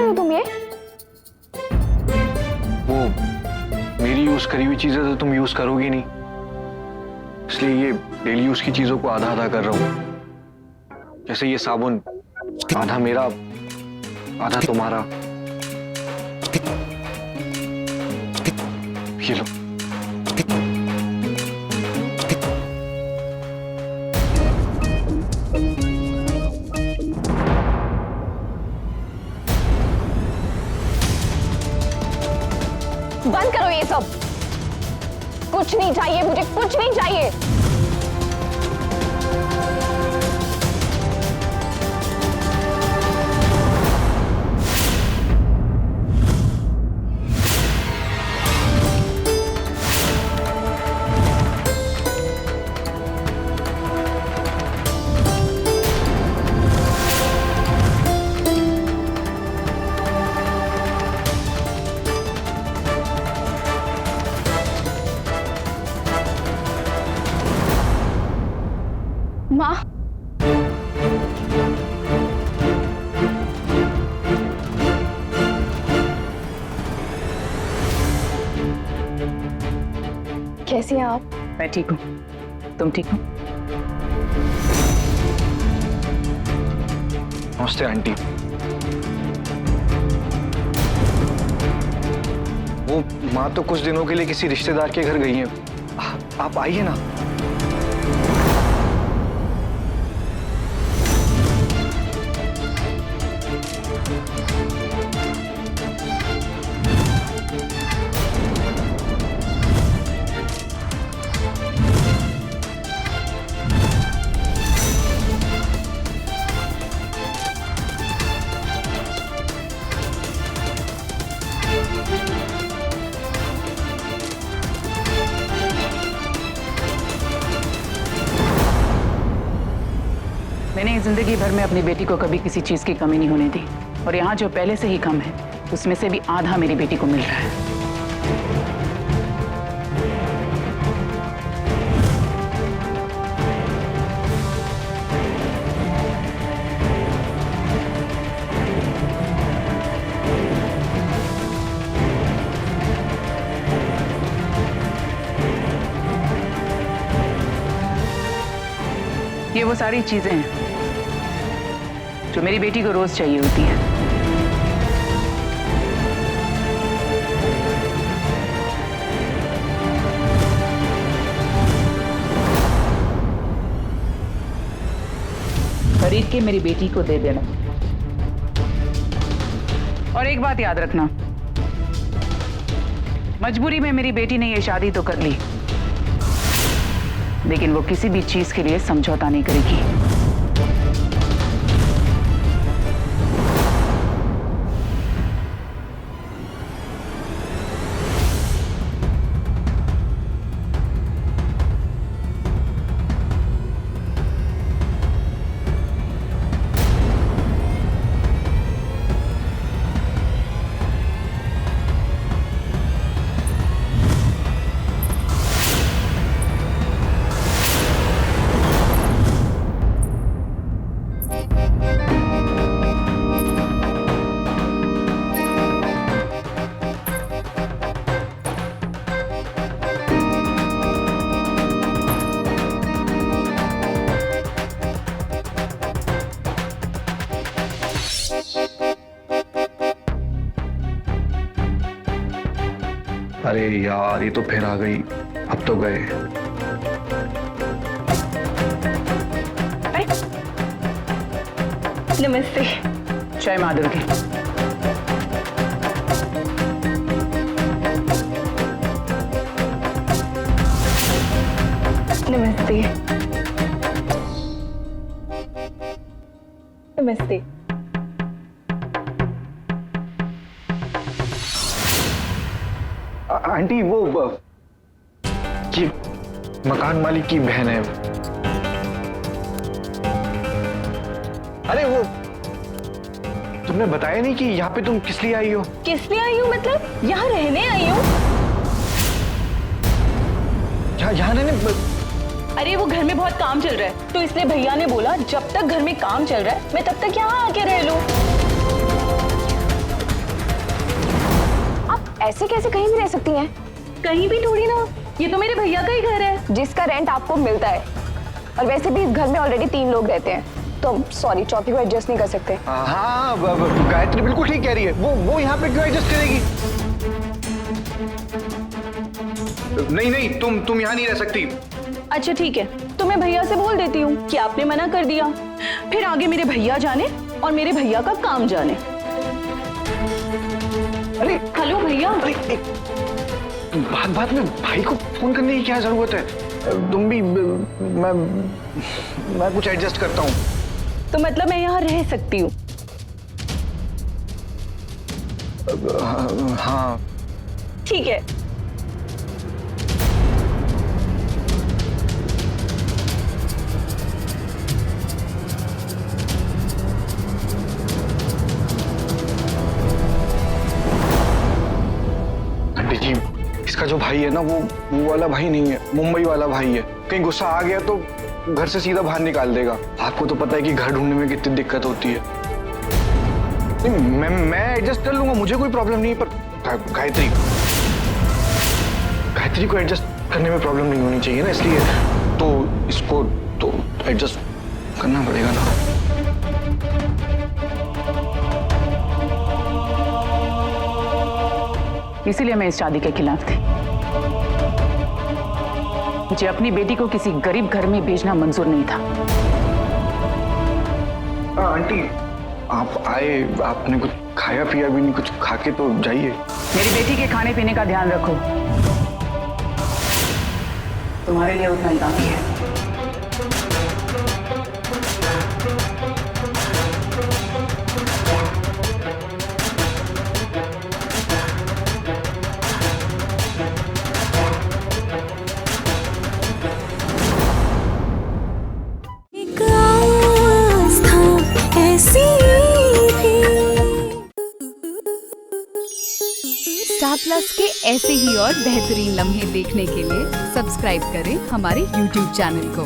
रहे हो तुम ये? वो मेरी यूज करी हुई चीजें तो तुम यूज करोगी नहीं, इसलिए ये डेली यूज की चीजों को आधा आधा कर रहा हूं। जैसे ये साबुन आधा मेरा आधा तुम्हारा। ये लो। बंद करो ये सब। कुछ नहीं चाहिए मुझे, कुछ नहीं चाहिए। माँ, कैसी हैं आप? मैं ठीक हूँ, तुम ठीक हो? नमस्ते आंटी। वो माँ तो कुछ दिनों के लिए किसी रिश्तेदार के घर गई हैं। आप आइए ना। मैंने जिंदगी भर में अपनी बेटी को कभी किसी चीज की कमी नहीं होने दी, और यहाँ जो पहले से ही कम है उसमें से भी आधा मेरी बेटी को मिल रहा है। ये वो सारी चीजें हैं जो मेरी बेटी को रोज चाहिए होती है। खरीद के मेरी बेटी को दे देना। और एक बात याद रखना, मजबूरी में मेरी बेटी ने ये शादी तो कर ली, लेकिन वो किसी भी चीज के लिए समझौता नहीं करेगी। अरे यार, ये तो फिर आ गई। अब तो गए। नमस्ते। जय माँ दुर्गे। नमस्ते। नमस्ते। आंटी, वो ये मकान मालिक की बहन है। अरे वो तुमने बताया नहीं कि यहाँ पे तुम किस लिए आई हो? किस लिए आई हूँ मतलब? यहाँ रहने आई हूँ। यहाँ रहने? अरे वो घर में बहुत काम चल रहा है, तो इसलिए भैया ने बोला जब तक घर में काम चल रहा है मैं तब तक यहाँ आके रह लूं। ऐसे कैसे कहीं भी रह सकती हैं? कहीं भी थोड़ी ना, ये तो मेरे भैया का ही घर है जिसका रेंट आपको मिलता है। और वैसे भी इस घर में ऑलरेडी 3 लोग रहते हैं, तो सॉरी, चौथी को एडजस्ट नहीं कर सकते। हाँ, गायत्री बिल्कुल ठीक कह रही है। वो यहाँ पे क्यों एडजस्ट करेगी? नहीं नहीं, तुम यहाँ नहीं रह सकती। अच्छा ठीक है, तो मैं भैया से बोल देती हूँ कि आपने मना कर दिया, फिर आगे मेरे भैया जाने और मेरे भैया का काम जाने। अरे हेलो भैया। अरे बात में भाई को फोन करने की क्या जरूरत है? तुम भी मैं कुछ एडजस्ट करता हूँ। तो मतलब मैं यहाँ रह सकती हूँ? हाँ ठीक है। आंटी जी, इसका जो भाई है ना, वो वाला भाई नहीं है, मुंबई वाला भाई है। कहीं गुस्सा आ गया तो घर से सीधा बाहर निकाल देगा। आपको तो पता है कि घर ढूंढने में कितनी दिक्कत होती है। नहीं, मैं एडजस्ट कर लूंगा, मुझे कोई प्रॉब्लम नहीं है। पर गायत्री को एडजस्ट करने में प्रॉब्लम नहीं होनी चाहिए ना, इसलिए तो इसको तो एडजस्ट करना पड़ेगा ना। इसीलिए मैं इस शादी के खिलाफ थी। मुझे अपनी बेटी को किसी गरीब घर में भेजना मंजूर नहीं था। आंटी, आप आए, आपने कुछ खाया पिया भी नहीं, कुछ खा के तो जाइए। मेरी बेटी के खाने पीने का ध्यान रखो, तुम्हारे लिए उतना ही काफी है। स्टार प्लस के ऐसे ही और बेहतरीन लम्हे देखने के लिए सब्सक्राइब करें हमारे YouTube चैनल को।